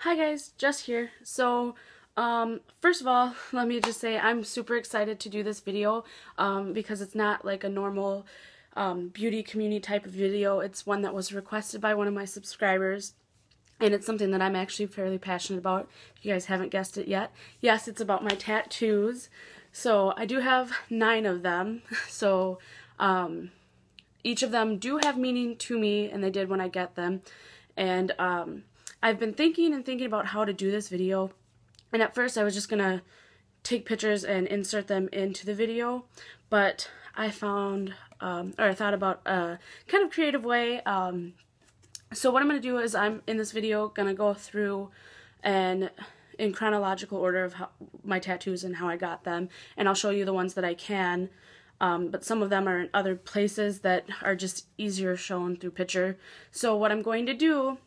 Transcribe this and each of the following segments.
Hi guys, Jess here. First of all, let me just say I'm super excited to do this video because it's not like a normal beauty community type of video. It's one that was requested by one of my subscribers, and it's something that I'm actually fairly passionate about, if you guys haven't guessed it yet. Yes, it's about my tattoos. So I do have 9 of them. So each of them do have meaning to me, and they did when I get them. And I've been thinking about how to do this video, and at first I was just gonna take pictures and insert them into the video, but I found, or I thought about a kind of creative way. So what I'm gonna do is I'm in this video gonna go through and in chronological order of my tattoos and how I got them, and I'll show you the ones that I can. But some of them are in other places that are just easier shown through picture. So what I'm going to do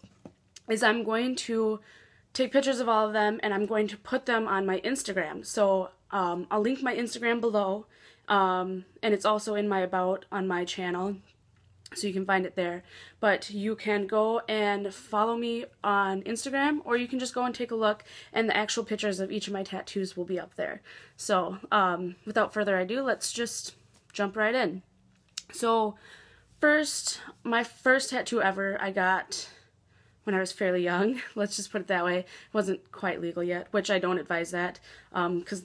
is I'm going to take pictures of all of them, and I'm going to put them on my Instagram. So I'll link my Instagram below, and it's also in my about on my channel, so you can find it there. But you can go and follow me on Instagram, or you can just go and take a look, and the actual pictures of each of my tattoos will be up there. So without further ado, let's just jump right in. So first, my first tattoo ever I got when I was fairly young. Let's just put it that way. It wasn't quite legal yet, which I don't advise that, because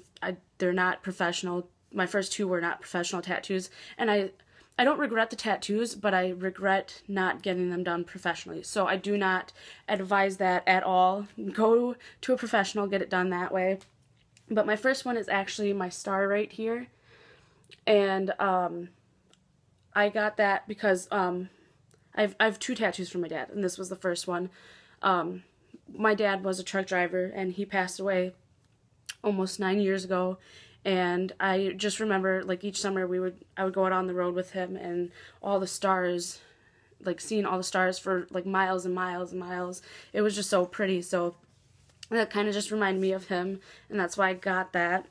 they're not professional. My first 2 were not professional tattoos, and I don't regret the tattoos, but I regret not getting them done professionally. So I do not advise that at all. Go to a professional, get it done that way. But my first one is actually my star right here, and I got that because I have 2 tattoos from my dad, and this was the first one. My dad was a truck driver, and he passed away almost 9 years ago. And I just remember, like, each summer I would go out on the road with him, and all the stars, like seeing all the stars for like miles and miles and miles. It was just so pretty. So that kind of just reminded me of him, and that's why I got that.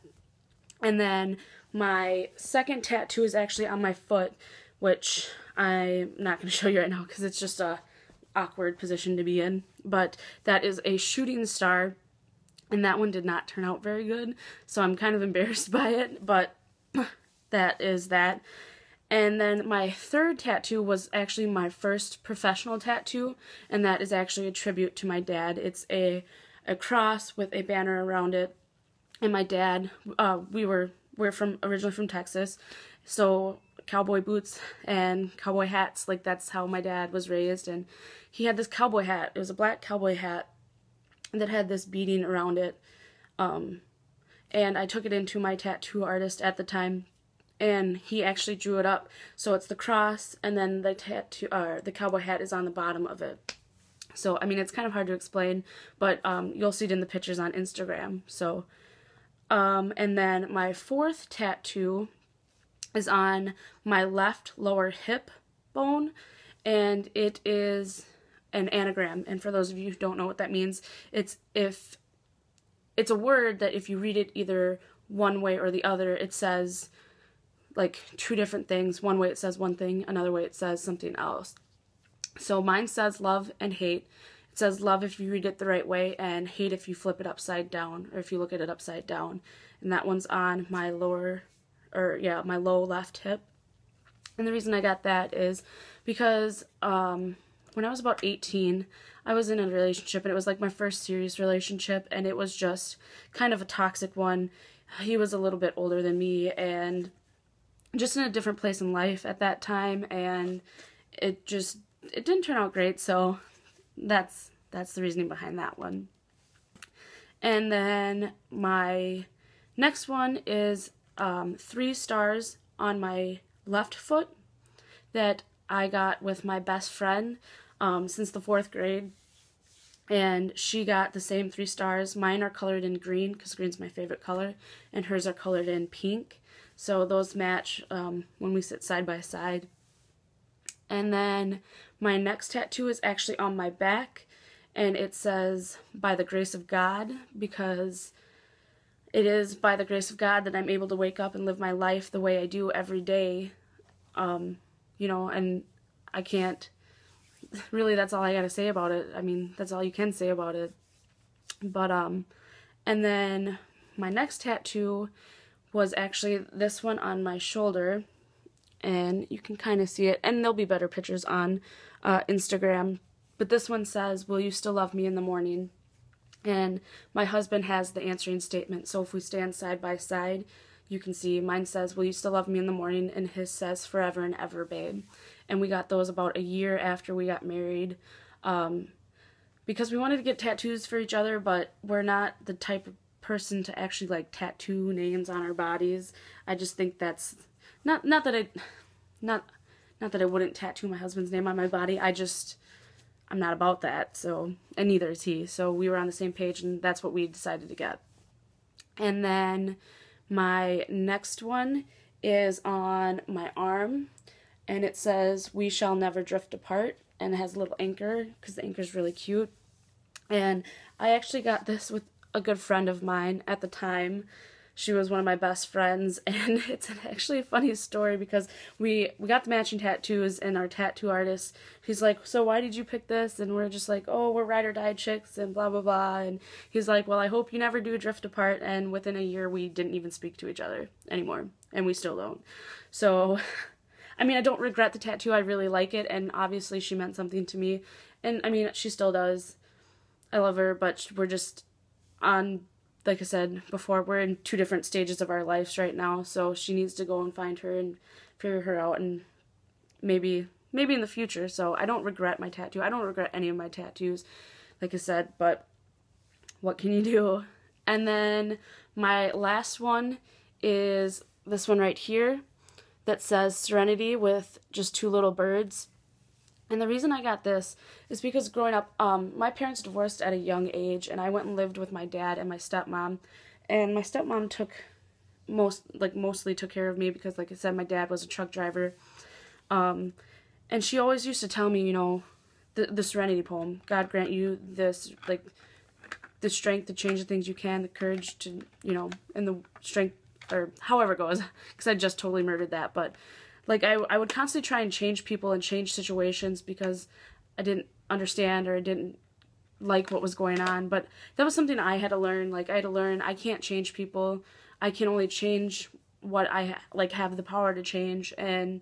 And then my second tattoo is actually on my foot, which I'm not going to show you right now because it's just a awkward position to be in. But that is a shooting star, and that one did not turn out very good, so I'm kind of embarrassed by it, but that is that. And then my third tattoo was actually my first professional tattoo, and that is actually a tribute to my dad. It's a cross with a banner around it. And my dad, we're originally from Texas, so cowboy boots and cowboy hats, like that's how my dad was raised. And he had this cowboy hat. It was a black cowboy hat that had this beading around it, and I took it into my tattoo artist at the time, and he actually drew it up. So it's the cross, and then the cowboy hat is on the bottom of it. So I mean, it's kind of hard to explain, but you'll see it in the pictures on Instagram. So and then my fourth tattoo is on my left lower hip bone, and it is an anagram. And for those of you who don't know what that means, it's a word that if you read it either one way or the other, it says like 2 different things. One way it says one thing, another way it says something else. So mine says love and hate. It says love if you read it the right way, and hate if you flip it upside down, or if you look at it upside down. And that one's on my my low left hip. And the reason I got that is because when I was about 18, I was in a relationship, and it was like my first serious relationship, and it was just kind of a toxic one. He was a little bit older than me, and just in a different place in life at that time, and it didn't turn out great. So that's the reasoning behind that one. And then my next one is 3 stars on my left foot that I got with my best friend since the 4th grade, and she got the same 3 stars. Mine are colored in green because green's my favorite color, and hers are colored in pink, so those match when we sit side by side. And then my next tattoo is actually on my back, and it says by the grace of God, because it is by the grace of God that I'm able to wake up and live my life the way I do every day. You know, and I can't really, that's all I gotta say about it. I mean, that's all you can say about it. But and then my next tattoo was actually this one on my shoulder, and you can kind of see it, and there'll be better pictures on Instagram, but this one says, "Will you still love me in the morning?" And my husband has the answering statement, so if we stand side by side, you can see mine says, "Will you still love me in the morning?" and his says, "Forever and ever, babe." And we got those about a year after we got married, because we wanted to get tattoos for each other, but we're not the type of person to actually like tattoo names on our bodies. I just think that's not that I wouldn't tattoo my husband's name on my body. I'm not about that. So, and neither is he. So we were on the same page, and that's what we decided to get. And then my next one is on my arm, and it says, "We shall never drift apart," and it has a little anchor because the anchor is really cute. And I actually got this with a good friend of mine at the time. She was one of my best friends, and it's actually a funny story because we got the matching tattoos, and our tattoo artist, he's like, "So why did you pick this?" And we're just like, "Oh, we're ride or die chicks," and blah, blah, blah. And he's like, "Well, I hope you never do drift apart." And within a year, we didn't even speak to each other anymore, and we still don't. So, I mean, I don't regret the tattoo. I really like it, and obviously she meant something to me. And, I mean, she still does. I love her, but we're just on, like I said before, we're in two different stages of our lives right now, so she needs to go and find her and figure her out, and maybe in the future. So I don't regret my tattoo. I don't regret any of my tattoos, like I said, but what can you do? And then my last one is this one right here that says Serenity with just two little birds. And the reason I got this is because growing up, my parents divorced at a young age, and I went and lived with my dad and my stepmom. And my stepmom mostly took care of me because, like I said, my dad was a truck driver. And she always used to tell me, you know, the Serenity poem. God grant you this, like, the strength to change the things you can, the courage to, you know, and the strength, or however it goes, because I just totally murdered that, but like, I would constantly try and change people and change situations because I didn't understand or I didn't like what was going on. But that was something I had to learn. Like, I had to learn I can't change people. I can only change what I have the power to change. And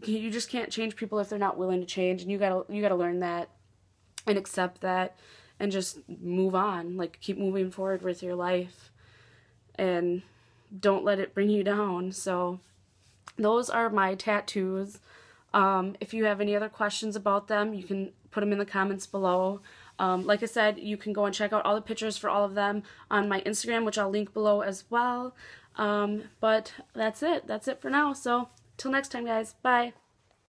you just can't change people if they're not willing to change. And you gotta learn that and accept that and just move on. Like, keep moving forward with your life and don't let it bring you down. So those are my tattoos. If you have any other questions about them, you can put them in the comments below. Like I said, you can go and check out all the pictures for all of them on my Instagram, which I'll link below as well. But that's it. That's it for now. So, till next time, guys. Bye.